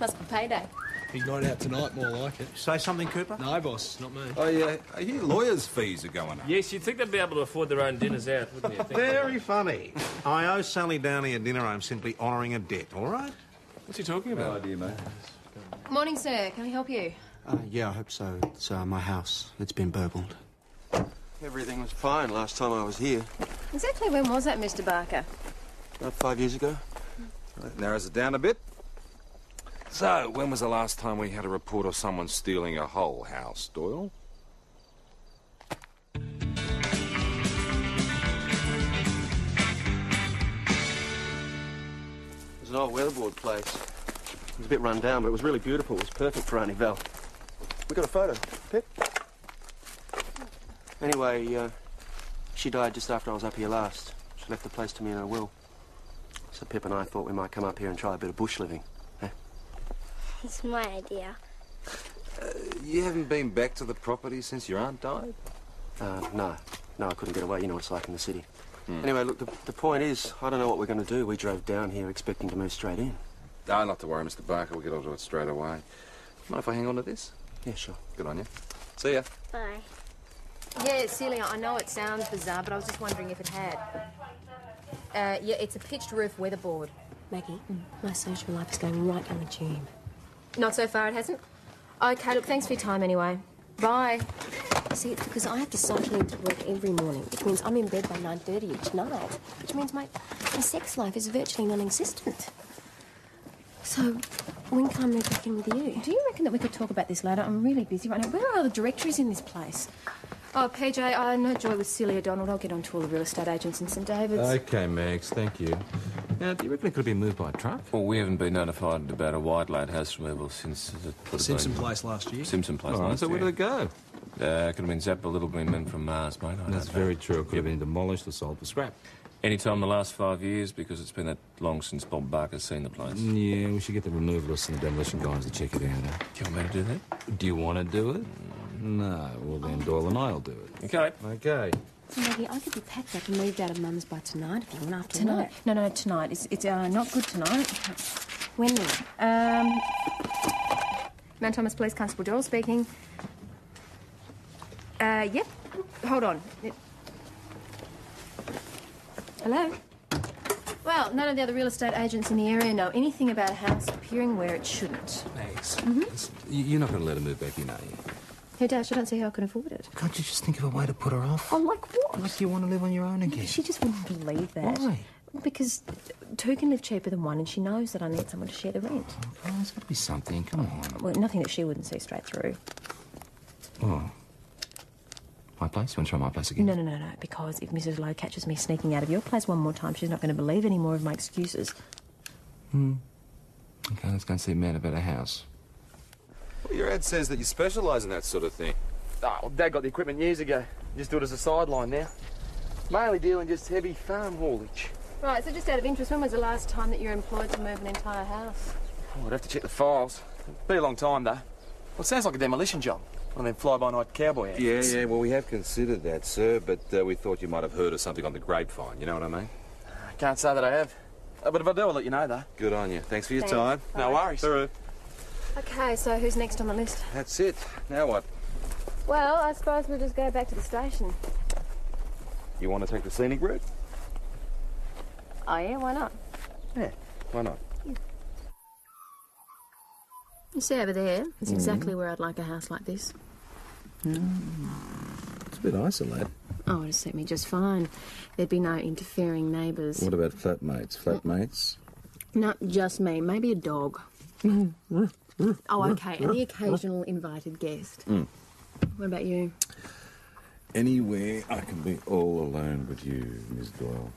Must be payday. Big night out tonight, more like it. Say something, Cooper? No, boss, not me. I hear lawyers' fees are going up. Yes, you'd think they'd be able to afford their own dinners out, wouldn't you? Very funny. I owe Sally Downey a dinner. I'm simply honouring a debt, all right? What's he talking about? No idea, mate. Morning, sir. Can I help you? Yeah, I hope so. It's my house. It's been burgled. Everything was fine last time I was here. Exactly when was that, Mr. Barker? About 5 years ago. That narrows it down a bit. So, when was the last time we had a report of someone stealing a whole house, Doyle? It was an old weatherboard place. It was a bit run down, but it was really beautiful. It was perfect for Auntie Val. We got a photo. Pip? Anyway, she died just after I was up here last. She left the place to me in her will. So Pip and I thought we might come up here and try a bit of bush living. Eh? It's my idea. You haven't been back to the property since your aunt died? No. No, I couldn't get away. You know what it's like in the city. Anyway, look, the point is, I don't know what we're going to do. We drove down here expecting to move straight in. No, not to worry, Mr. Barker. We'll get onto it straight away. Mind if I hang on to this? Yeah, sure. Good on you. See ya. Bye. Yeah, Celia, I know it sounds bizarre, but I was just wondering if it had. Yeah, it's a pitched roof weatherboard. Maggie, my social life is going right down the tube. Not so far, it hasn't? Okay, look, thanks for your time anyway. Bye. See, it's because I have to cycle into work every morning, which means I'm in bed by 9:30 each night, which means my sex life is virtually non-existent. So, when can I move back in with you? Do you reckon that we could talk about this later? I'm really busy right now. Where are the directories in this place? Oh, PJ, no joy with Celia Donald. I'll get on to all the real estate agents in St David's. OK, Max, thank you. Now, do you reckon it could have been moved by a truck? Well, we haven't been notified about a white-load house removal since... Simpson Place last year. Simpson Place All right, last so year. where did it go? Could have been zapped a little been men from Mars, mate. That's very true. It could have been demolished or sold for scrap. Any time in the last 5 years, because it's been that long since Bob Barker's seen the place. Yeah, we should get the removalists and the demolition guys to check it out. Do you want me to do that? Do you want to do it? No. Well, then Doyle and I'll do it. OK. OK. So, Maggie, I could be packed up and moved out of Mum's by tonight if you want after Tonight? work. No, tonight. It's not good tonight. When then? Mount Thomas Police Constable Doyle speaking. Yep. Hold on. Hello? Well, none of the other real estate agents in the area know anything about a house appearing where it shouldn't. Max, you're not going to let her move back in, are you? Hey, Dash, I don't see how I can afford it. Can't you just think of a way to put her off? Oh, like what? Like you want to live on your own again? She just wouldn't believe that. Why? Well, because two can live cheaper than one, and she knows that I need someone to share the rent. Oh, there's got to be something. Come on. Well, nothing that she wouldn't see straight through. Oh. My place? You want to try my place again? No. Because if Mrs. Lowe catches me sneaking out of your place one more time, she's not going to believe any more of my excuses. OK, let's go and see a man about a house. Well, your ad says that you specialise in that sort of thing. Oh, well, Dad got the equipment years ago. Just do it as a sideline now. Mainly dealing just heavy farm haulage. Right, so just out of interest, when was the last time that you were employed to move an entire house? Oh, I'd have to check the files. Be a long time, though. Well, it sounds like a demolition job. One of them fly-by-night cowboy outfits. Yeah, well, we have considered that, sir, but we thought you might have heard of something on the grapevine, you know what I mean? I can't say that I have. But if I do, I'll let you know, though. Good on you. Thanks for your Thanks. time. No worries. Through. Okay, so who's next on the list? That's it. Now what? Well, I suppose we'll just go back to the station. You want to take the scenic route? Oh, yeah, why not? Yeah, why not? You see over there? It's exactly where I'd like a house like this. It's a bit isolated. Oh, it'd suit me just fine. There'd be no interfering neighbours. What about flatmates? Flatmates? No, just me. Maybe a dog. Oh, okay, and the occasional invited guest. What about you? Anywhere I can be all alone with you, Miss Doyle.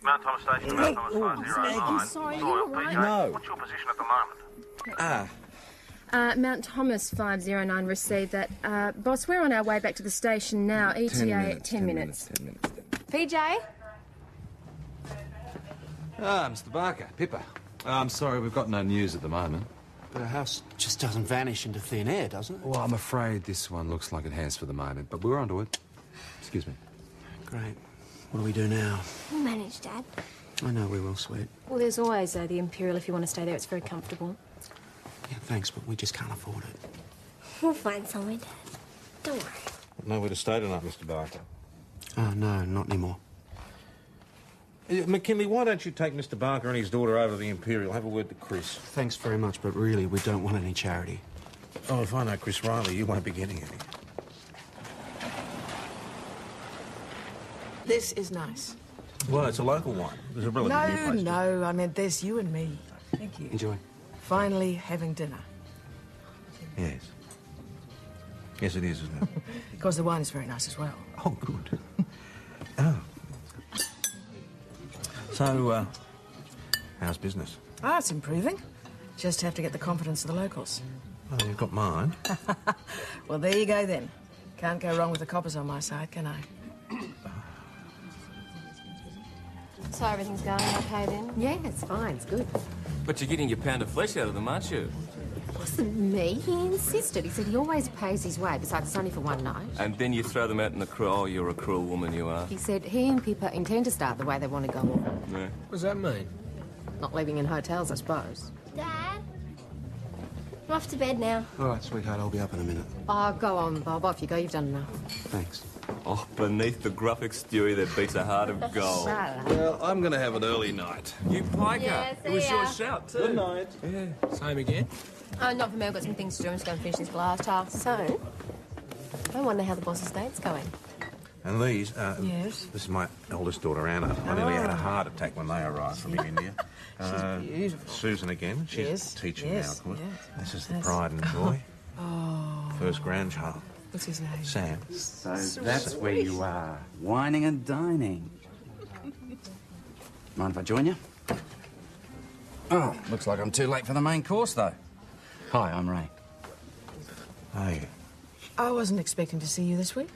Mount Thomas Station, Mount Thomas 509. I'm sorry, you're all right. No. What's your position at the moment? Mount Thomas 509 received that. Boss, we're on our way back to the station now. ETA 10 minutes. 10 minutes. PJ? Ah, Mr. Barker, Pippa. I'm sorry, we've got no news at the moment. The house just doesn't vanish into thin air, doesn't it? Well, I'm afraid this one looks like it has for the moment, but we're onto it. Excuse me. Great. What do we do now? We'll manage, Dad. I know we will, sweet. Well, there's always the Imperial if you want to stay there. It's very comfortable. Yeah, thanks, but we just can't afford it. We'll find somewhere, Dad. Don't worry. Nowhere to stay tonight, Mr. Barker. Oh, no, not anymore. McKinley, why don't you take Mr. Barker and his daughter over to the Imperial? Have a word to Chris. Thanks very much, but really, we don't want any charity. Oh, if I know Chris Riley, you won't be getting any. This is nice. Well, it's a local one. There's a relatively new place. No, I meant there's you and me. Thank you. Enjoy. Finally having dinner. Yes. Yes, it is, isn't it? Because the wine is very nice as well. Oh, good. Oh. So, how's business? Ah, it's improving. Just have to get the confidence of the locals. Oh, you've got mine. Well, there you go then. Can't go wrong with the coppers on my side, can I? So everything's going okay then? Yeah, it's fine. It's good. But you're getting your pound of flesh out of them, aren't you? It wasn't me. He insisted. He said he always pays his way. Besides, it's only for one night. And then you throw them out in the crew. Oh, you're a cruel woman, you are. He said he and Pippa intend to start the way they want to go on. Yeah. What does that mean? Not living in hotels, I suppose. Dad? I'm off to bed now. All right, sweetheart, I'll be up in a minute. Oh, go on, Bob. Off you go. You've done enough. Thanks. Oh, beneath the gruff exterior that beats a heart of gold. Well, I'm going to have an early night. You piker. Yeah, it was see your ya. shout, too. Good night. Yeah. Same again? Not for me. I've got some things to do. I'm just going to finish this glass jar. So, I wonder how the boss's date's going. And these, Yes? this is my eldest daughter, Anna. I nearly had a heart attack when they arrived from India. She's beautiful. Susan again. She's Yes, teaching yes, now, of course. yes. This is the Yes. pride and joy. Oh. First grandchild. What's his name? Sam. So that's where you are, whining and dining. Mind if I join you? Oh, looks like I'm too late for the main course, though. Hi, I'm Ray. Hey. I wasn't expecting to see you this week.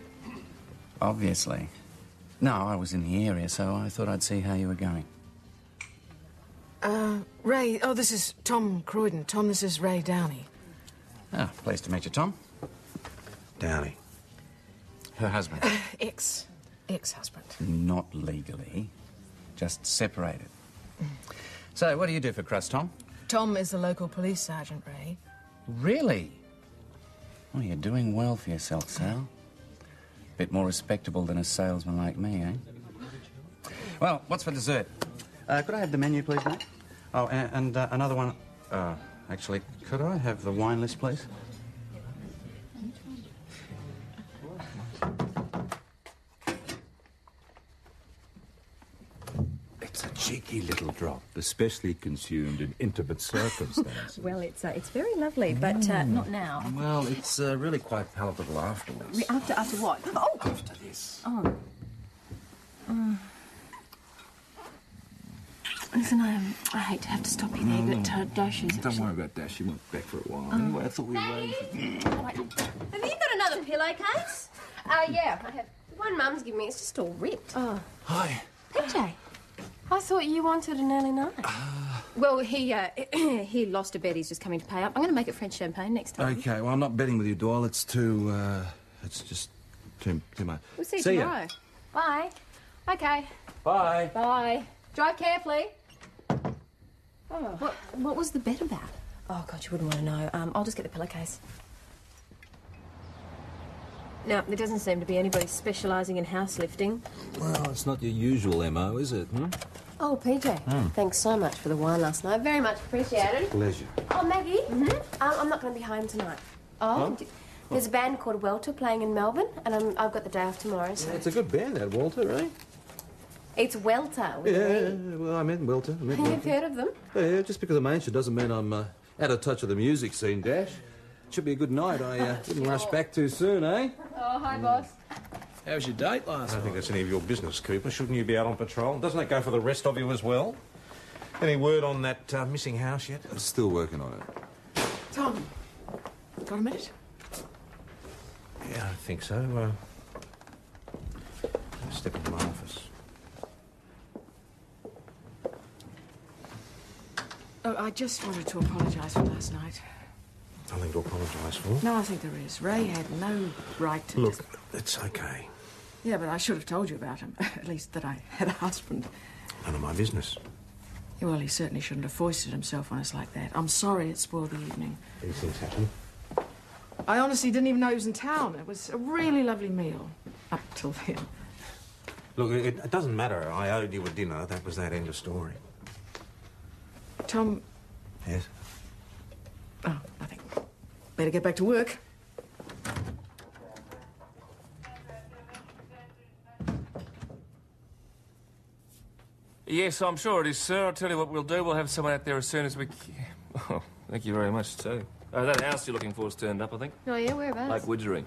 Obviously. No, I was in the area, so I thought I'd see how you were going. Ray, oh, this is Tom Croydon. Tom, this is Ray Downey. Ah, pleased to meet you, Tom. Downey. Her husband. Ex-husband. Not legally, just separated. So, what do you do for crust, Tom? Tom is the local police sergeant, Ray. Really? Well, you're doing well for yourself, Sal. Bit more respectable than a salesman like me, eh? Well, what's for dessert? Could I have the menu, please, mate? Oh, and another one. Actually, could I have the wine list, please? It's a cheeky little drop, especially consumed in intimate circumstances. Well, it's very lovely, but not now. Well, it's really quite palatable afterwards. After what? Oh! After this. Oh. Listen, I hate to have to stop you there, but Dash is... Don't worry about Dash. She went back for a while. Anyway, I thought we raised it. Have you got another pillowcase? Yeah, I have. The one Mum's given me, it's just all ripped. Oh. Hi. PJ, I thought you wanted an early night. Well, he lost a bet. He's just coming to pay up. I'm going to make it French champagne next time. Okay, well, I'm not betting with you, Doyle. It's too, it's just too much. We'll see you tomorrow. Bye. Okay. Bye. Bye. Drive carefully. Oh. What was the bet about? Oh, God, you wouldn't want to know. I'll just get the pillowcase. Now, there doesn't seem to be anybody specialising in house lifting. Well, it's not your usual MO, is it? Oh, PJ, thanks so much for the wine last night. Very much appreciated. Pleasure. Oh, Maggie, I'm not going to be home tonight. Oh? There's a band called Welter playing in Melbourne, and I've got the day off tomorrow, so... It's a good band, that Walter, eh? It's Welter. Yeah, well, I meant Welter. You've heard of them? Yeah, just because I mentioned doesn't mean I'm out of touch with the music scene, Dash. Should be a good night. I didn't rush back too soon, eh? Oh, hi, boss. How was your date last I don't night? think that's any of your business, Cooper. Shouldn't you be out on patrol? Doesn't that go for the rest of you as well? Any word on that missing house yet? Still working on it. Tom, got a minute? Yeah, I think so. Step into my office. Oh, I just wanted to apologise for last night. Nothing to apologise for. No, I think there is. Ray had no right to... Look, it's okay. Yeah, but I should have told you about him. At least that I had a husband. None of my business. Well, he certainly shouldn't have foisted himself on us like that. I'm sorry it spoiled the evening. These things happen. I honestly didn't even know he was in town. It was a really lovely meal. Up till then. Look, it doesn't matter. I owed you a dinner. That was that, end of story. Tom... Yes? Oh, nothing. Better get back to work. Yes, I'm sure it is, sir. I'll tell you what we'll do. We'll have someone out there as soon as we can. Oh, thank you very much, too. That house you're looking for has turned up, I think. Oh, yeah? Whereabouts? Lake Widgering.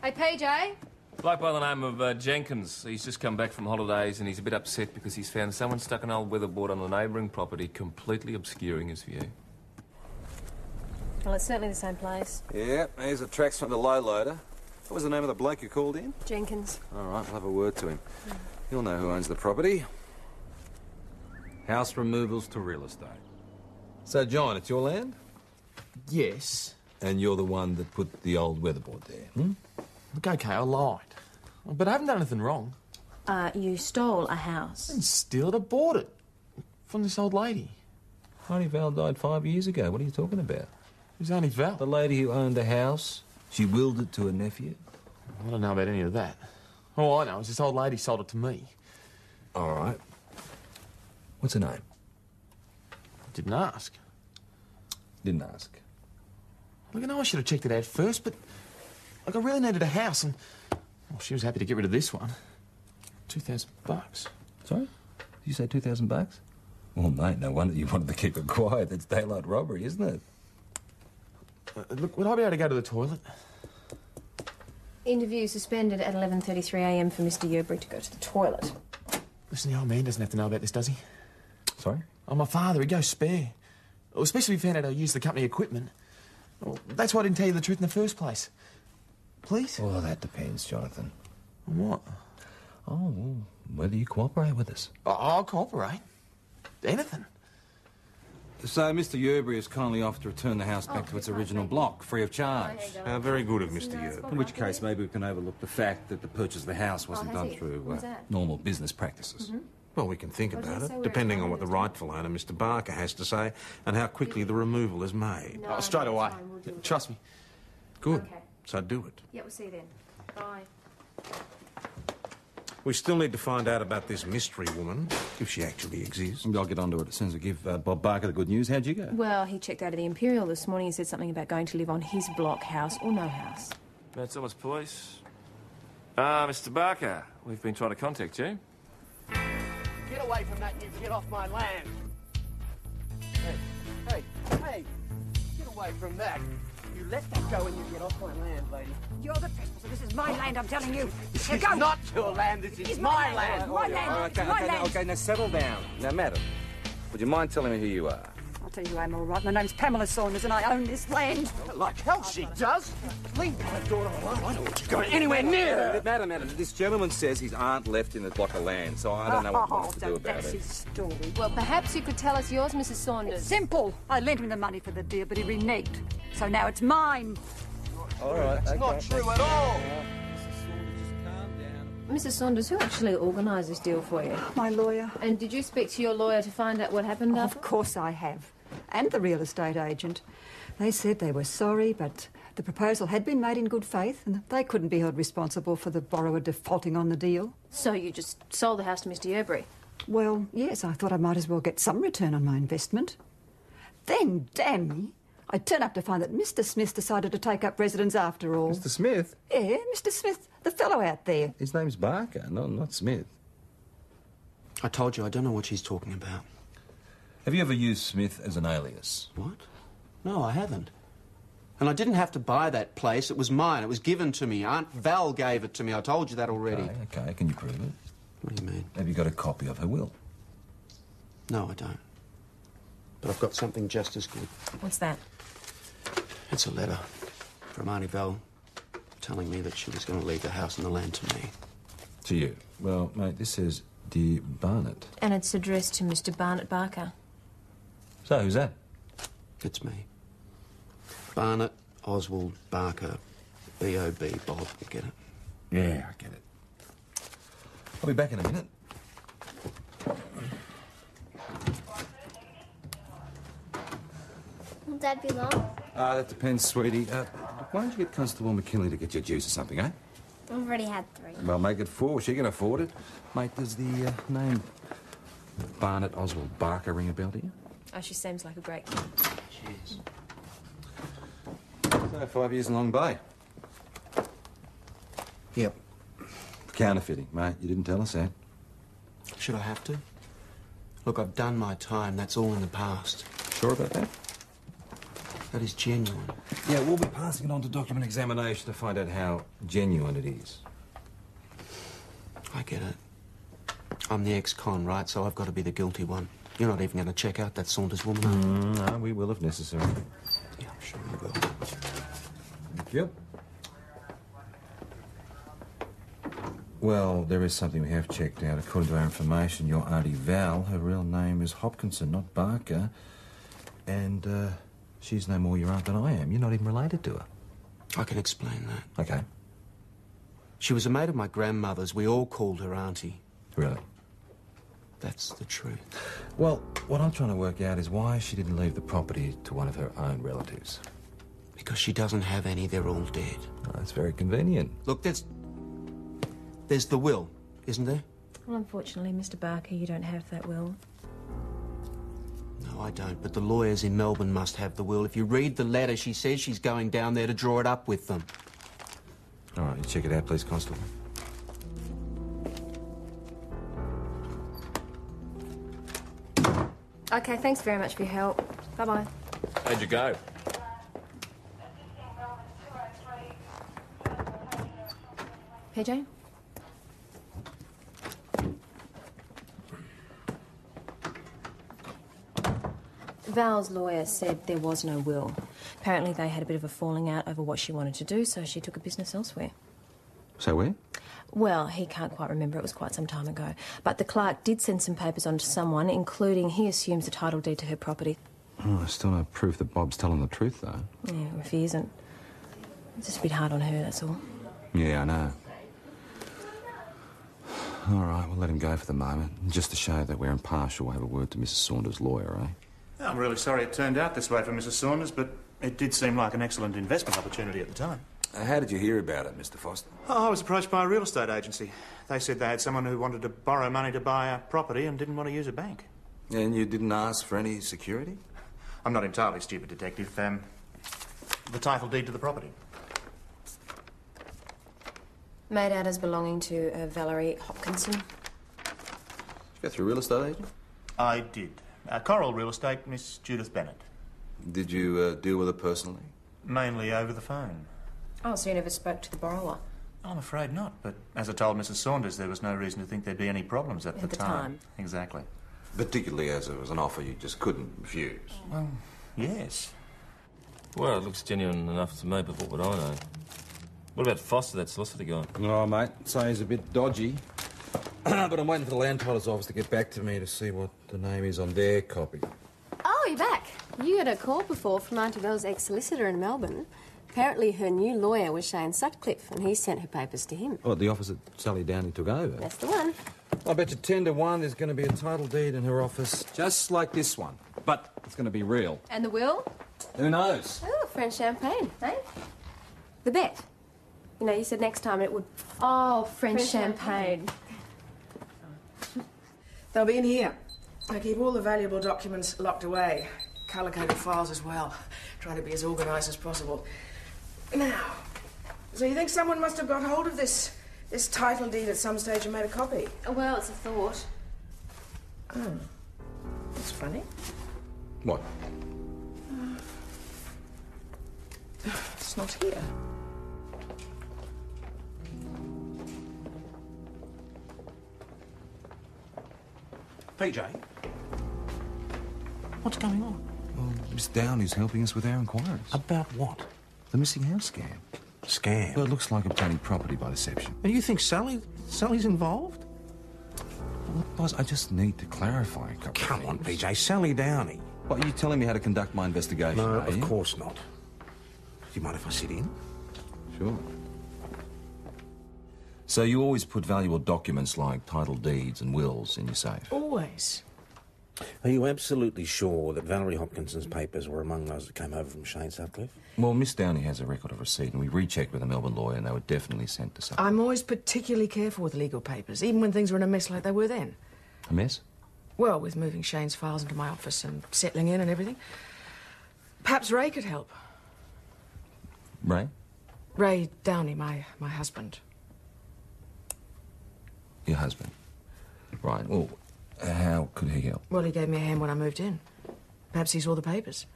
Hey, PJ? Bloke by the name of Jenkins. He's just come back from holidays and he's a bit upset because he's found someone stuck an old weatherboard on the neighbouring property, completely obscuring his view. Well, it's certainly the same place. Yeah, here's the tracks from the low loader. What was the name of the bloke you called in? Jenkins. All right, I'll have a word to him. He'll know who owns the property. House removals to real estate. So, John, it's your land? Yes. And you're the one that put the old weatherboard there, hmm? Look, OK, I lied. But I haven't done anything wrong. You stole a house. I didn't steal it, I bought it. From this old lady. Auntie Val died 5 years ago. What are you talking about? Who's Auntie Val? The lady who owned the house. She willed it to her nephew. I don't know about any of that. All I know is this old lady sold it to me. All right. What's her name? Didn't ask. Didn't ask. Look, I know I should have checked it out first, but... Look, I really needed a house, and... Well, she was happy to get rid of this one. $2,000. Sorry? Did you say $2,000? Well, mate, no wonder you wanted to keep it quiet. That's daylight robbery, isn't it? Look, would I be able to go to the toilet? Interview suspended at 11:33am for Mr. Yerbury to go to the toilet. Listen, the old man doesn't have to know about this, does he? Sorry? Oh, my father, he'd go spare. Well, especially if he found out I used the company equipment. Well, that's why I didn't tell you the truth in the first place. Please? Well, that depends, Jonathan. On what? Oh, well, whether you cooperate with us. I'll cooperate. Anything. So, Mr. Yerbury has kindly offered to return the house back to its original block, free of charge. Very good of Mr. Yerbury. In which case, maybe we can overlook the fact that the purchase of the house wasn't done through normal business practices. Well, we can think about it, depending on what the rightful owner, Mr. Barker, has to say and how quickly the removal is made. Oh, straight away. Trust me. Good. So do it. Yeah, we'll see you then. Bye. We still need to find out about this mystery woman, if she actually exists. I'll get onto it as soon as I give Bob Barker the good news. How'd you go? Well, he checked out of the Imperial this morning. He said something about going to live on his block, house or no house. That's Thomas Police. Mr. Barker, we've been trying to contact you. Get away from that, you get off my land. Hey, get away from that. You let that go and you get off my land, lady. You're the trespasser. This is my land, I'm telling you. This Now is go. not your land, this is my land. It's my land. It's my land. Okay, now settle down. Now, madam, would you mind telling me who you are? I'll tell you who I'm all right. My name's Pamela Saunders and I own this land. Like hell she does. Leave my daughter alone. I don't want you going anywhere near her. Madam, this gentleman says his aunt left in the block of land, so I don't know what he wants to do about That's it. his story. Well, perhaps you could tell us yours, Mrs. Saunders. Simple. I lent him the money for the deal, but he reneged. So now it's mine. All right. That's not true at all. Mrs. Saunders, who actually organised this deal for you? My lawyer. And did you speak to your lawyer to find out what happened after? Of course I have. And the real estate agent. They said they were sorry, but the proposal had been made in good faith and they couldn't be held responsible for the borrower defaulting on the deal. So you just sold the house to Mr. Yerbury? Well, yes, I thought I might as well get some return on my investment. Then, damn me, I turn up to find that Mr. Smith decided to take up residence after all. Mr. Smith? Yeah, Mr. Smith, the fellow out there. His name's Barker, not Smith. I told you, I don't know what she's talking about. Have you ever used Smith as an alias? What? No, I haven't. And I didn't have to buy that place. It was mine. It was given to me. Aunt Val gave it to me. I told you that already. Okay. Can you prove it? What do you mean? Have you got a copy of her will? No, I don't. But I've got something just as good. What's that? It's a letter from Auntie Val telling me that she was going to leave the house and the land to me. To you? Well, mate, this says, Dear Barnett. And it's addressed to Mr. Barnett Barker. So, who's that? It's me. Barnett Oswald Barker. B.O.B. Bob. You get it? Yeah, I get it. I'll be back in a minute. Will Dad be long? That depends, sweetie. Why don't you get Constable McKinley to get you a juice or something, eh? I've already had 3. Well, make it 4. She can afford it. Mate, does the name Barnett Oswald Barker ring a bell to you? Oh, she seems like a great kid. Cheers. So, 5 years in Long Bay. Yep. Counterfeiting, mate. You didn't tell us that. Should I have to? Look, I've done my time. That's all in the past. Sure about that? That is genuine. Yeah, we'll be passing it on to document examination to find out how genuine it is. I get it. I'm the ex-con, right? So I've got to be the guilty one. You're not even going to check out that Saunders woman. No, we will if necessary. Yeah, I'm sure you will. Thank you. Well, there is something we have checked out. According to our information, your Auntie Val, her real name is Hopkinson, not Barker. And, she's no more your aunt than I am. You're not even related to her. I can explain that. Okay. She was a mate of my grandmother's. We all called her Auntie. Really? That's the truth. Well, what I'm trying to work out is why she didn't leave the property to one of her own relatives. Because she doesn't have any. They're all dead. Oh, that's very convenient. Look, there's the will, isn't there? Well, unfortunately, Mr. Barker, you don't have that will. No, I don't. But the lawyers in Melbourne must have the will. If you read the letter, she says she's going down there to draw it up with them. All right, you check it out, please, Constable. Okay, thanks very much for your help. Bye-bye. How'd you go? PJ? Val's lawyer said there was no will. Apparently they had a bit of a falling out over what she wanted to do, so she took a business elsewhere. So where? Well, he can't quite remember. It was quite some time ago. But the clerk did send some papers on to someone, including, he assumes, a title deed to her property. Oh, still no proof that Bob's telling the truth, though. Yeah, if he isn't. It's just a bit hard on her, that's all. Yeah, I know. All right, we'll let him go for the moment. Just to show that we're impartial, we'll have a word to Mrs. Saunders' lawyer, eh? I'm really sorry it turned out this way for Mrs. Saunders, but it did seem like an excellent investment opportunity at the time. How did you hear about it, Mr. Foster? Oh, I was approached by a real estate agency. They said they had someone who wanted to borrow money to buy a property and didn't want to use a bank. And you didn't ask for any security? I'm not entirely stupid, Detective. The title deed to the property. Made out as belonging to Valerie Hopkinson. Did you go through a real estate agent? I did. Coral Real Estate, Miss Judith Bennett. Did you deal with her personally? Mainly over the phone. Oh, so you never spoke to the borrower? I'm afraid not, but as I told Mrs. Saunders, there was no reason to think there'd be any problems at the time. Exactly. Particularly as it was an offer you just couldn't refuse. Well, yes. Well, it looks genuine enough to me, but what would I know? What about Foster, that solicitor guy? Oh, mate, say he's a bit dodgy. But I'm waiting for the land titles office to get back to me to see what the name is on their copy. Oh, you're back. You got a call before from Auntie Belle's ex-solicitor in Melbourne. Apparently her new lawyer was Shane Sutcliffe, and he sent her papers to him. Oh, the office that Sally Downey took over? That's the one. I bet you 10 to 1 there's going to be a title deed in her office. Just like this one. But it's going to be real. And the will? Who knows? Oh, French champagne, eh? The bet. You know, you said next time it would... Oh, French champagne. They'll be in here. I keep all the valuable documents locked away. Colour-coded files as well. Trying to be as organised as possible. Now, so you think someone must have got hold of this title deed at some stage and made a copy? Well, it's a thought. Oh. That's funny. What? It's not here. PJ? What's going on? Well, Miss Downey's helping us with our inquiries. About what? The missing house scam. Scam? Well, it looks like obtaining property by deception. And you think Sally's involved? Well, boss, I just need to clarify a couple Come of on, things. PJ. Sally Downey. What, are you telling me how to conduct my investigation? No, are of you? course not. Do you mind if I sit in? Sure. So you always put valuable documents like title deeds and wills in your safe? Always. Are you absolutely sure that Valerie Hopkinson's papers were among those that came over from Shane Sutcliffe? Well, Miss Downey has a record of receipt, and we rechecked with a Melbourne lawyer, and they were definitely sent to Sutcliffe. I'm always particularly careful with legal papers, even when things are in a mess like they were then. A mess? Well, with moving Shane's files into my office and settling in and everything. Perhaps Ray could help. Ray? Ray Downey, my husband. Your husband? Right. Well, how could he help? Well, he gave me a hand when I moved in. Perhaps he saw the papers.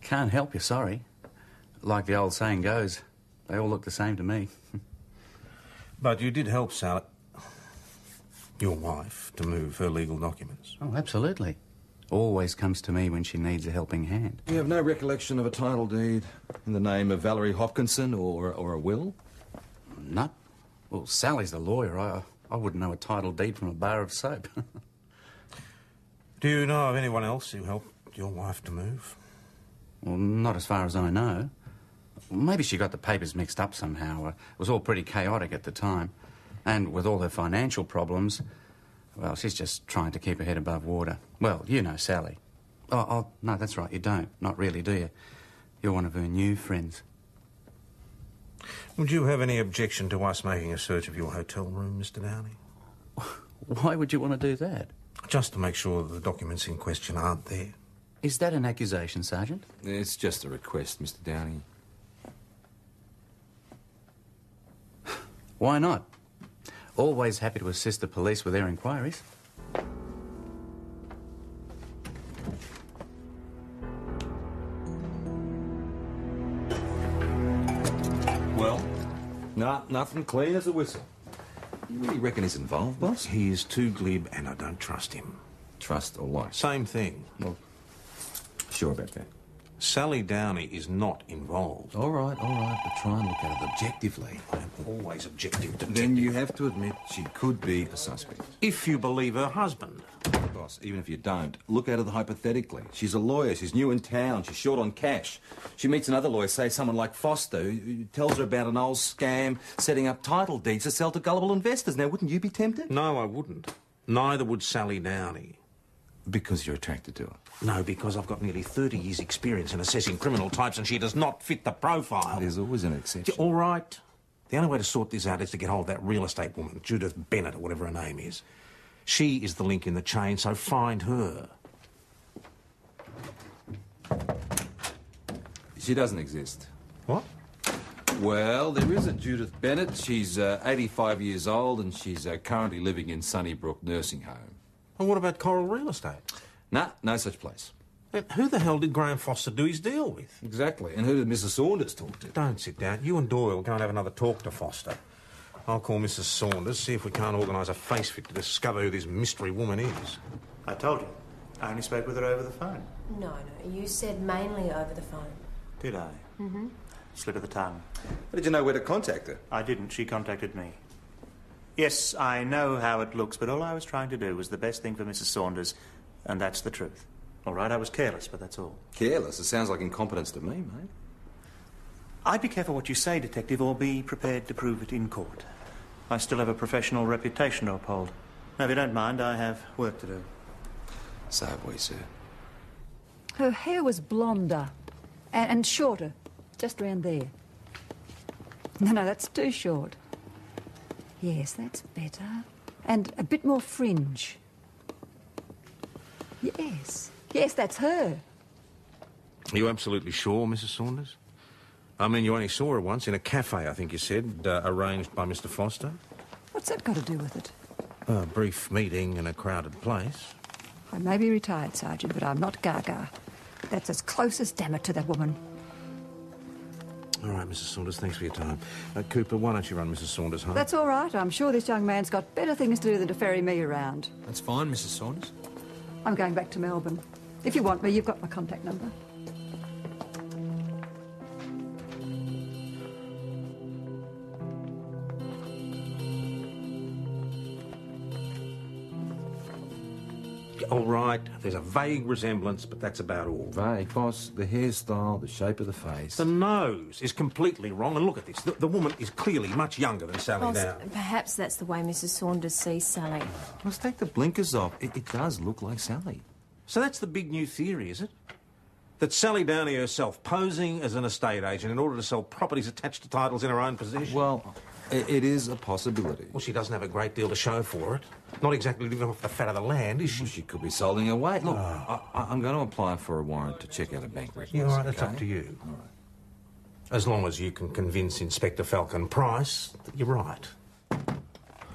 Can't help you, sorry. Like the old saying goes, they all look the same to me. But you did help Sally, your wife, to move her legal documents. Oh, absolutely. Always comes to me when she needs a helping hand. You have no recollection of a title deed in the name of Valerie Hopkinson or a will? No. Well, Sally's the lawyer. I wouldn't know a title deed from a bar of soap. Do you know of anyone else who helped your wife to move? Well, not as far as I know. Maybe she got the papers mixed up somehow. It was all pretty chaotic at the time. And with all her financial problems, well, she's just trying to keep her head above water. Well, you know Sally. Oh, no, that's right, you don't. Not really, do you? You're one of her new friends. Would you have any objection to us making a search of your hotel room, Mr. Downey? Why would you want to do that? Just to make sure that the documents in question aren't there. Is that an accusation, Sergeant? It's just a request, Mr. Downey. Why not? Always happy to assist the police with their inquiries. Well? Nah, nothing clean as a whistle. You really reckon he's involved, boss? He is too glib and I don't trust him. Trust or like? Same thing. Well, sure about that. Sally Downey is not involved. All right, but try and look at it objectively. I'm always objective, detective. Then you have to admit she could be a suspect. If you believe her husband. Boss, even if you don't, look at it hypothetically. She's a lawyer, she's new in town, she's short on cash. She meets another lawyer, say someone like Foster, who tells her about an old scam setting up title deeds to sell to gullible investors. Now, wouldn't you be tempted? No, I wouldn't. Neither would Sally Downey. Because you're attracted to her? No, because I've got nearly 30 years' experience in assessing criminal types and she does not fit the profile. There's always an exception. All right. The only way to sort this out is to get hold of that real estate woman, Judith Bennett, or whatever her name is. She is the link in the chain, so find her. She doesn't exist. What? Well, there is a Judith Bennett. She's 85 years old and she's currently living in Sunnybrook Nursing Home. And what about Coral Real Estate? Nah, no such place. And who the hell did Graham Foster do his deal with? Exactly. And who did Mrs. Saunders talk to? Don't sit down. You and Doyle go and have another talk to Foster. I'll call Mrs. Saunders, see if we can't organise a face fit to discover who this mystery woman is. I told you. I only spoke with her over the phone. No, you said mainly over the phone. Did I? Mm-hmm. Slip of the tongue. How did you know where to contact her? I didn't. She contacted me. Yes, I know how it looks, but all I was trying to do was the best thing for Mrs. Saunders, and that's the truth. All right, I was careless, but that's all. Careless? It sounds like incompetence to me, mate. I'd be careful what you say, Detective, or be prepared to prove it in court. I still have a professional reputation to uphold. Now, if you don't mind, I have work to do. So have we, sir. Her hair was blonder and shorter, just around there. No, that's too short. Yes, that's better. And a bit more fringe. Yes, that's her. Are you absolutely sure, Mrs. Saunders? I mean, you only saw her once in a cafe, I think you said, arranged by Mr. Foster. What's that got to do with it? A brief meeting in a crowded place. I may be retired, Sergeant, but I'm not Gaga. That's as close as damn it to that woman. All right, Mrs. Saunders, thanks for your time. Cooper, why don't you run Mrs. Saunders home? That's all right. I'm sure this young man's got better things to do than to ferry me around. That's fine, Mrs. Saunders. I'm going back to Melbourne. If you want me, you've got my contact number. All right, there's a vague resemblance, but that's about all. Vague, boss. The hairstyle, the shape of the face. The nose is completely wrong, and look at this. The woman is clearly much younger than Sally Boss, now. perhaps that's the way Mrs. Saunders sees Sally. Let's take the blinkers off. It does look like Sally. So that's the big new theory, is it? That Sally Downey herself, posing as an estate agent in order to sell properties attached to titles in her own possession? Well, it is a possibility. Well, she doesn't have a great deal to show for it. Not exactly living off the fat of the land, is she? Well, she could be solding away. Look, I'm going to apply for a warrant to check out a bank records. Yeah, all right, that's up to you. All right. As long as you can convince Inspector Falcon Price that you're right.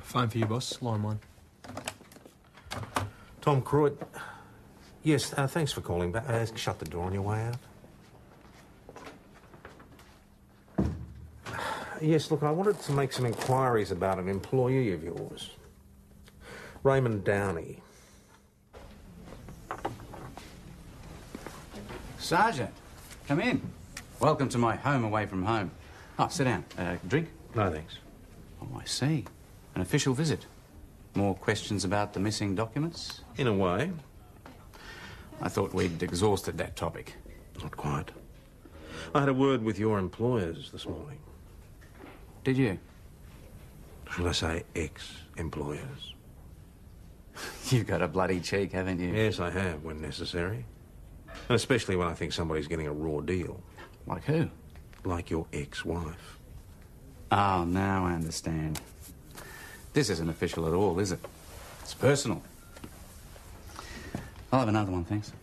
Phone for you, boss. Line 1. Tom Croyd. Yes, thanks for calling back. Shut the door on your way out. Yes, look, I wanted to make some inquiries about an employee of yours. Raymond Downey. Sergeant, come in. Welcome to my home away from home. Oh, sit down. Drink? No, thanks. Oh, I see. An official visit. More questions about the missing documents? In a way. I thought we'd exhausted that topic. Not quite. I had a word with your employers this morning. Did you? Should I say ex-employers? You've got a bloody cheek, haven't you? Yes, I have, when necessary. And especially when I think somebody's getting a raw deal. Like who? Like your ex-wife. Oh, now I understand. This isn't official at all, is it? It's personal. I'll have another one, thanks.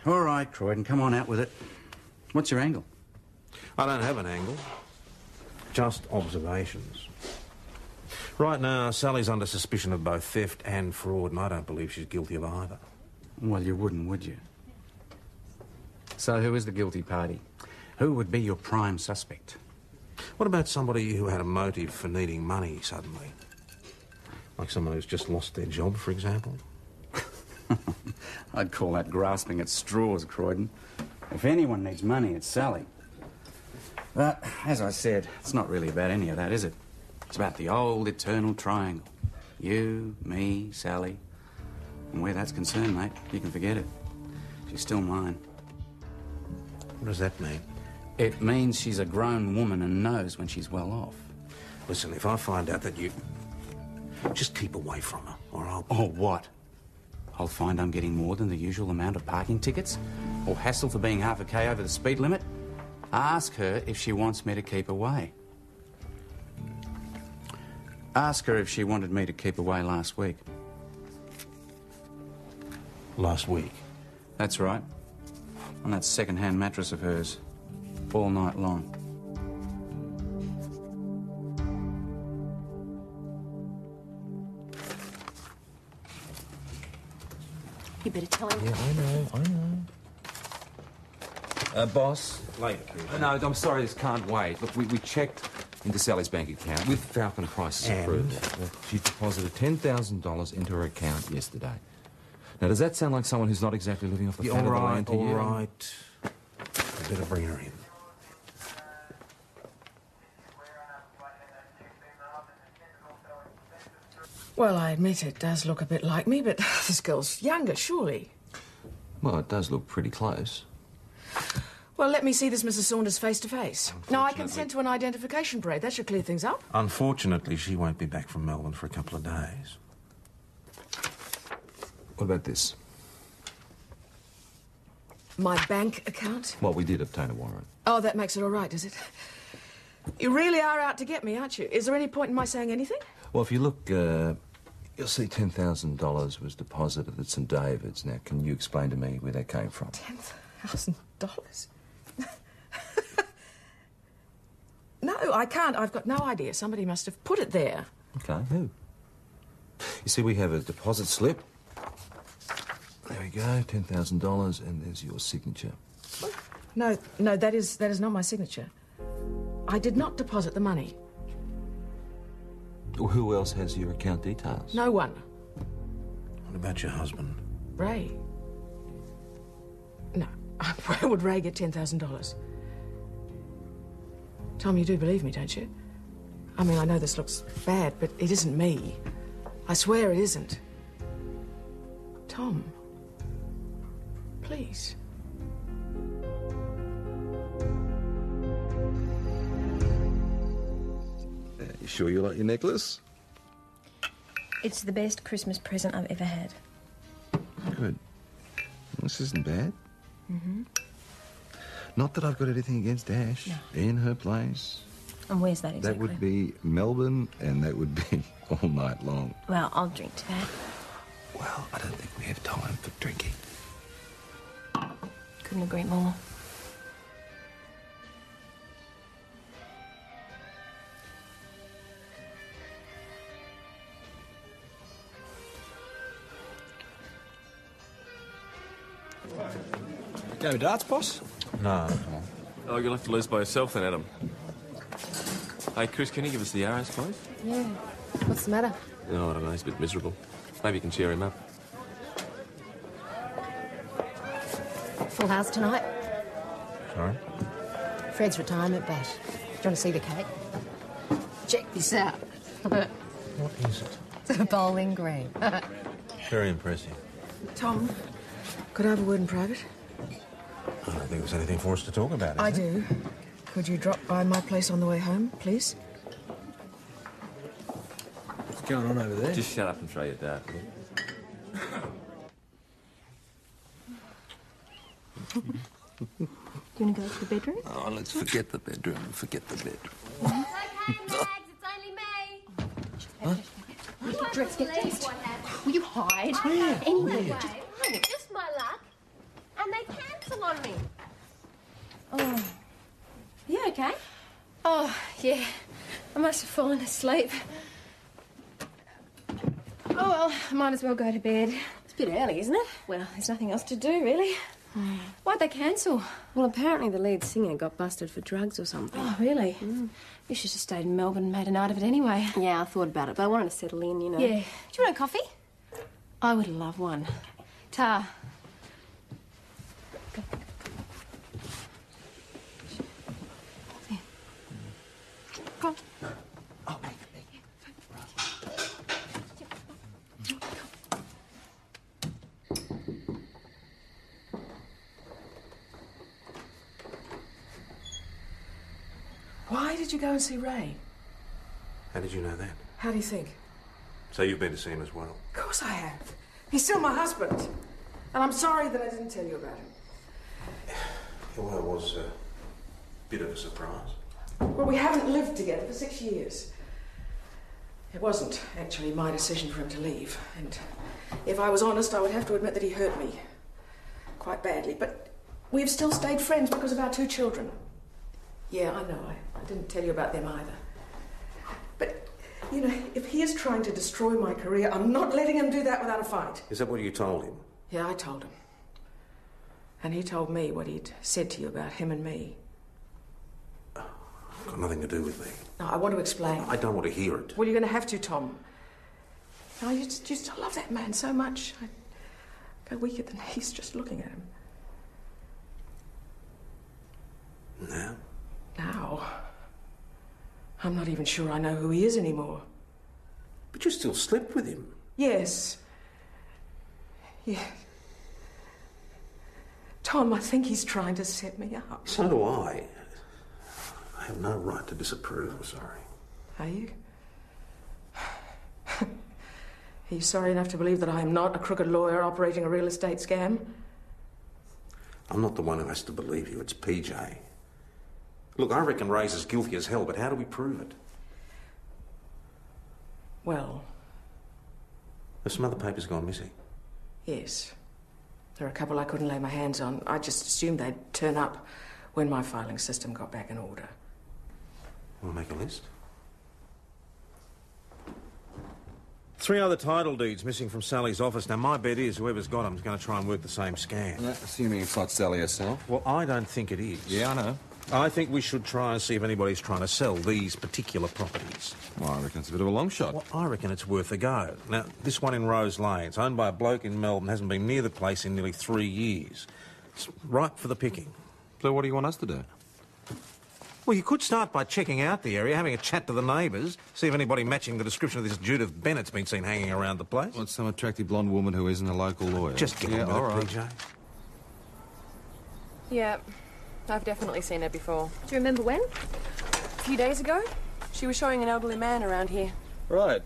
All right, Croydon, come on out with it. What's your angle? I don't have an angle. Just observations. Right now, Sally's under suspicion of both theft and fraud, and I don't believe she's guilty of either. Well, you wouldn't, would you? So who is the guilty party? Who would be your prime suspect? What about somebody who had a motive for needing money suddenly? Like someone who's just lost their job, for example? I'd call that grasping at straws, Croydon. If anyone needs money, it's Sally. But, as I said, it's not really about any of that, is it? It's about the old eternal triangle. You, me, Sally. And where that's concerned, mate, you can forget it. She's still mine. What does that mean? It means she's a grown woman and knows when she's well off. Listen, if I find out that you... Just keep away from her, or I'll... Oh, what? I'll find I'm getting more than the usual amount of parking tickets? Or hassle for being half a K over the speed limit? Ask her if she wants me to keep away. Ask her if she wanted me to keep away last week. Last week? That's right. On that second-hand mattress of hers. All night long. You better tell him. Yeah, I know. Boss? Later, please. No, I'm sorry, this can't wait. Look, we checked into Sally's bank account with Falcon Price's approval. She deposited $10,000 into her account yesterday. Now, does that sound like someone who's not exactly living off the fat of the land to you? All right. I better bring her in. Well, I admit it does look a bit like me, but this girl's younger, surely. Well, it does look pretty close. Well, let me see this Mrs. Saunders face to face. Now, I consent to an identification parade. That should clear things up. Unfortunately, she won't be back from Melbourne for a couple of days. What about this? My bank account? Well, we did obtain a warrant. Oh, that makes it all right, does it? You really are out to get me, aren't you? Is there any point in my saying anything? Well, if you look, you'll see $10,000 was deposited at St David's. Now, can you explain to me where that came from? $10,000? No, I can't. I've got no idea. Somebody must have put it there. Okay, who? You see, we have a deposit slip. There we go, $10,000, and there's your signature. No, that is not my signature. I did not deposit the money. Well, who else has your account details? No one. What about your husband? Ray. No. Where would Ray get $10,000? Tom, you do believe me, don't you? I mean, I know this looks bad, but it isn't me. I swear it isn't. Tom, please. You sure you like your necklace? It's the best Christmas present I've ever had. Good. This isn't bad. Mm-hmm. Not that I've got anything against Ash. No. In her place. And where's that exactly? That would be Melbourne, and that would be all night long. Well, I'll drink to that. Well, I don't think we have time for drinking. Couldn't agree more. Go darts, boss? No, come on. Oh, you'll have to lose by yourself then, Adam. Hey, Chris, can you give us the arrows, please? Yeah. What's the matter? No, I don't know. He's a bit miserable. Maybe you can cheer him up. Full house tonight. Sorry? Fred's retirement bash. Do you want to see the cake? Check this out. What is it? It's a bowling green. Very impressive. Tom, could I have a word in private? I don't think there's anything for us to talk about, is I there? do. Could you drop by my place on the way home, please? What's going on over there? Just shut up and throw your dart. will you? Do you want to go to the bedroom? Oh, let's forget the bedroom. Forget the bedroom. It's okay, Mags. It's only me. Get dressed, get dressed. Will you hide? Where? Anywhere. Where? Just hide it. Just my luck. And they cancel on me. Oh. You okay? Oh, yeah. I must have fallen asleep. Oh, well, I might as well go to bed. It's a bit early, isn't it? Well, there's nothing else to do, really. Why'd they cancel? Well, apparently the lead singer got busted for drugs or something. Oh, really? You should have stayed in Melbourne and made a night of it anyway. Yeah, I thought about it, but I wanted to settle in, you know. Yeah. Do you want a coffee? I would love one. Ta. Go. Oh, Why did you go and see Ray? How did you know that? How do you think? So you've been to see him as well? Of course I have. He's still my husband. And I'm sorry that I didn't tell you about him. Well, it was a bit of a surprise. Well, we haven't lived together for 6 years. It wasn't actually my decision for him to leave. And if I was honest, I would have to admit that he hurt me quite badly. But we've still stayed friends because of our 2 children. Yeah, I know. I didn't tell you about them either. But, you know, if he is trying to destroy my career, I'm not letting him do that without a fight. Is that what you told him? Yeah, I told him. And he told me what he'd said to you about him and me. Got nothing to do with me. Now, I want to explain. I don't want to hear it. Well, you're going to have to, Tom. No, you just I love that man so much. I go weak at the knees just looking at him. Now? Now? I'm not even sure I know who he is anymore. But you still slept with him. Yes. Yeah. Tom, I think he's trying to set me up. So do I. I have no right to disapprove, I'm sorry. Are you? Are you sorry enough to believe that I am not a crooked lawyer operating a real estate scam? I'm not the one who has to believe you, it's PJ. Look, I reckon Ray's as guilty as hell, but how do we prove it? Well, Have some other papers gone missing? yes. There are a couple I couldn't lay my hands on. I just assumed they'd turn up when my filing system got back in order. We'll make a list. 3 other title deeds missing from Sally's office. Now, my bet is whoever's got them is going to try and work the same scam. Yeah, assuming it's not Sally herself. Well, I don't think it is. Yeah, I know. I think we should try and see if anybody's trying to sell these particular properties. Well, I reckon it's a bit of a long shot. Well, I reckon it's worth a go. Now, this one in Rose Lane, it's owned by a bloke in Melbourne, hasn't been near the place in nearly 3 years. It's ripe for the picking. So what do you want us to do? Well, you could start by checking out the area, having a chat to the neighbours, see if anybody matching the description of this Judith Bennett's been seen hanging around the place. What's some attractive blonde woman who isn't a local lawyer? Just get on with it, PJ. Yeah, I've definitely seen her before. Do you remember when? A few days ago. She was showing an elderly man around here. Right.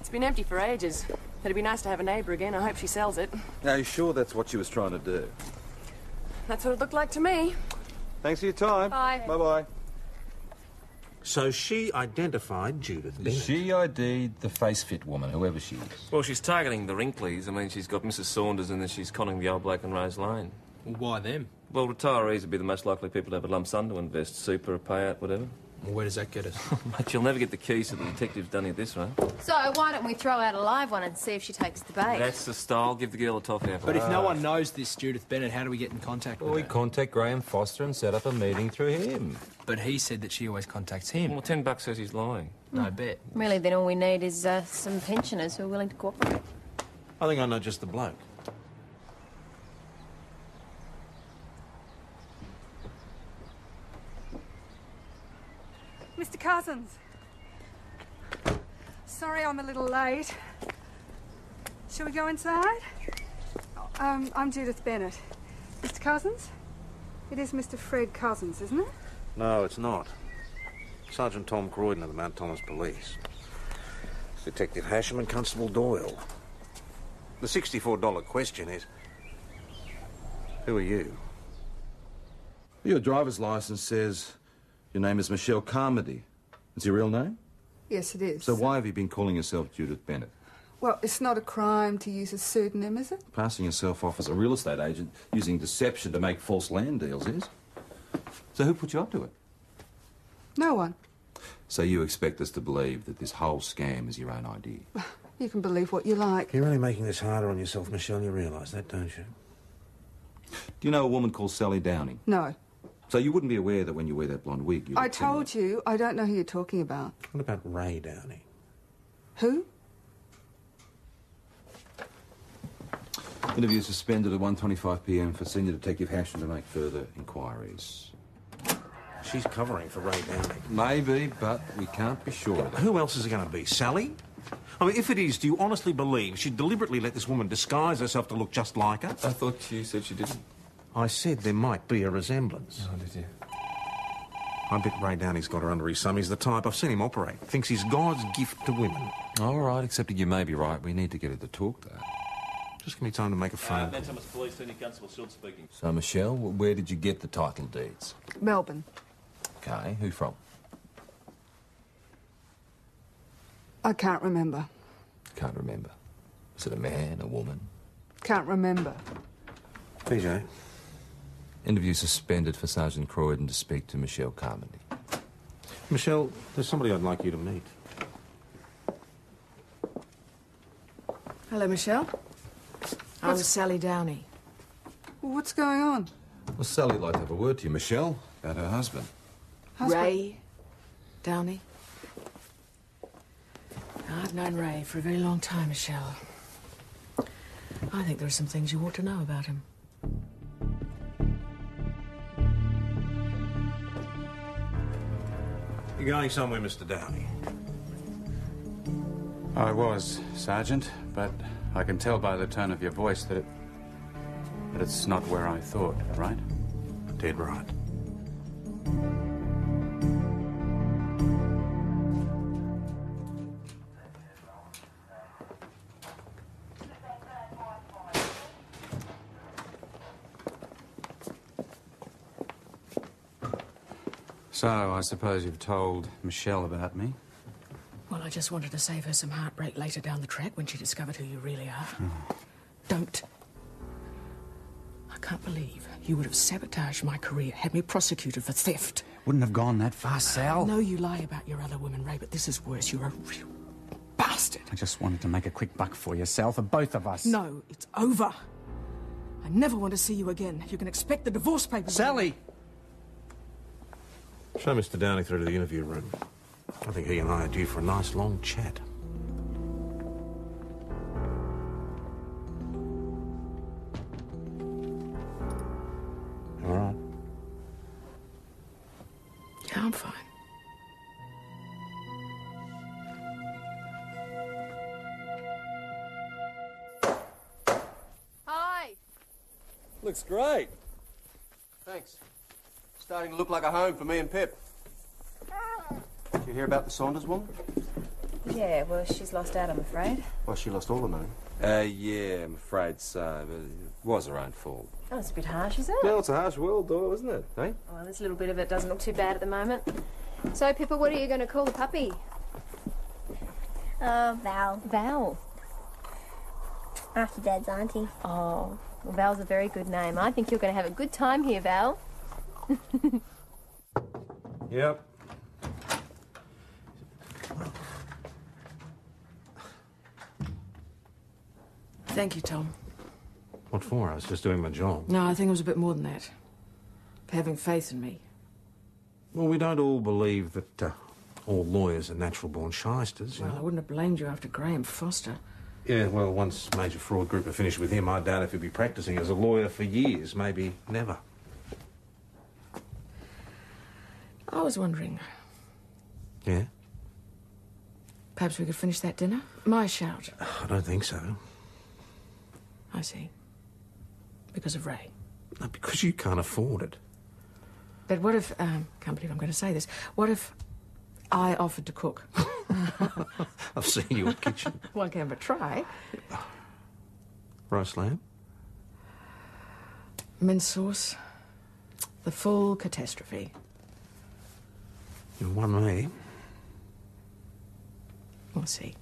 It's been empty for ages. It'd be nice to have a neighbour again. I hope she sells it. Are you sure that's what she was trying to do? That's what it looked like to me. Thanks for your time. Bye. Bye-bye. So she identified Judith Bennett. She ID'd the face-fit woman, whoever she is. Well, she's targeting the Wrinkleys. I mean, she's got Mrs. Saunders and then she's conning the old bloke in Rose Lane. Why them? Well, retirees would be the most likely people to have a lump sum to invest. Super, a payout, whatever. Well, where does that get us? Mate, you'll never get the keys to the detective's done at this rate. So why don't we throw out a live one and see if she takes the bait? That's the style. Give the girl a toffee apple. But if no one knows this Judith Bennett, how do we get in contact with Well, we her? contact Graham Foster and set up a meeting through him. But he said that she always contacts him. Well, $10 says he's lying. No bet. Really, then all we need is some pensioners who are willing to cooperate. I think I know just the bloke. Mr. Cousins. Sorry I'm a little late. Shall we go inside? I'm Judith Bennett. Mr. Cousins? It is Mr. Fred Cousins, isn't it? No, it's not. Sergeant Tom Croydon of the Mount Thomas Police. Detective Hasham and Constable Doyle. The $64 question is, who are you? Your driver's licence says your name is Michelle Carmody. Is your real name? Yes, it is. So why have you been calling yourself Judith Bennett? Well, it's not a crime to use a pseudonym, is it? Passing yourself off as a real estate agent using deception to make false land deals is. So who put you up to it? No one. So you expect us to believe that this whole scam is your own idea? You can believe what you like. You're only making this harder on yourself, Michelle. You realise that, don't you? Do you know a woman called Sally Downing? No. So you wouldn't be aware that when you wear that blonde wig, you I look similar? told you, I don't know who you're talking about. What about Ray Downing? Who? Interview suspended at 1:25 p.m. for Senior Detective Hasham to make further inquiries. She's covering for Ray Downing. Maybe, but we can't be sure of that. Who else is it going to be? Sally? I mean, if it is, do you honestly believe she deliberately let this woman disguise herself to look just like her? I thought you said she didn't. I said there might be a resemblance. Oh, did you? I bet Ray Downing's got her under his thumb. He's the type. I've seen him operate. Thinks he's God's gift to women. All right, except you may be right. We need to get her to talk, though. Just give me time to make a phone call. Mount Thomas Police Senior Constable Schultz speaking. So, Michelle, where did you get the title deeds? Melbourne. Okay, who from? I can't remember. Can't remember. Is it a man, a woman? Can't remember. PJ. Interview suspended for Sergeant Croydon to speak to Michelle Carmody. Michelle, there's somebody I'd like you to meet. Hello, Michelle. I'm Sally Downey. What's going on? Well, Sally'd like to have a word to you, Michelle, about her husband. Ray Downey. I've known Ray for a very long time, Michelle. I think there are some things you ought to know about him. You're going somewhere, Mr. Downey. I was, Sergeant, but I can tell by the tone of your voice that it's not where I thought, right? Dead right. So, I suppose you've told Michelle about me? Well, I just wanted to save her some heartbreak later down the track when she discovered who you really are. Don't. I can't believe you would have sabotaged my career, had me prosecuted for theft. Wouldn't have gone that far, I Sal. know you lie about your other women, Ray, but this is worse. You're a real bastard. I just wanted to make a quick buck for you, Sal, for both of us. No, it's over. I never want to see you again. You can expect the divorce papers. Sally! Show Mr. Downey through to the interview room. I think he and I are due for a nice long chat. All right. Looks great. Thanks. Starting to look like a home for me and Pip. Did you hear about the Saunders woman? Yeah, well, she's lost out, I'm afraid. Well, she lost all the money. Yeah, I'm afraid so, but it was her own fault. Oh, it's a bit harsh, isn't it? Well, it's a harsh world, Doyle, isn't it, eh? Well, this little bit of it doesn't look too bad at the moment. So, Pippa, what are you going to call the puppy? Val. Val. After Dad's auntie. Oh, well, Val's a very good name. I think you're going to have a good time here, Val. Yep. Thank you, Tom. What for? I was just doing my job. No, I think it was a bit more than that. For having faith in me. Well, we don't all believe that all lawyers are natural-born shysters, you Well, I know. wouldn't have blamed you after Graham Foster. Yeah, well, once major fraud group are finished with him, I doubt if he'll be practising as a lawyer for years, maybe never. I was wondering, Yeah? perhaps we could finish that dinner? My shout. I don't think so. I see. Because of Ray. No, because you can't afford it. But what if, can't believe I'm going to say this, what if I offered to cook? I've seen you at kitchen. One can but try. Roast lamb? Mint sauce. The full catastrophe. You won me. We'll see.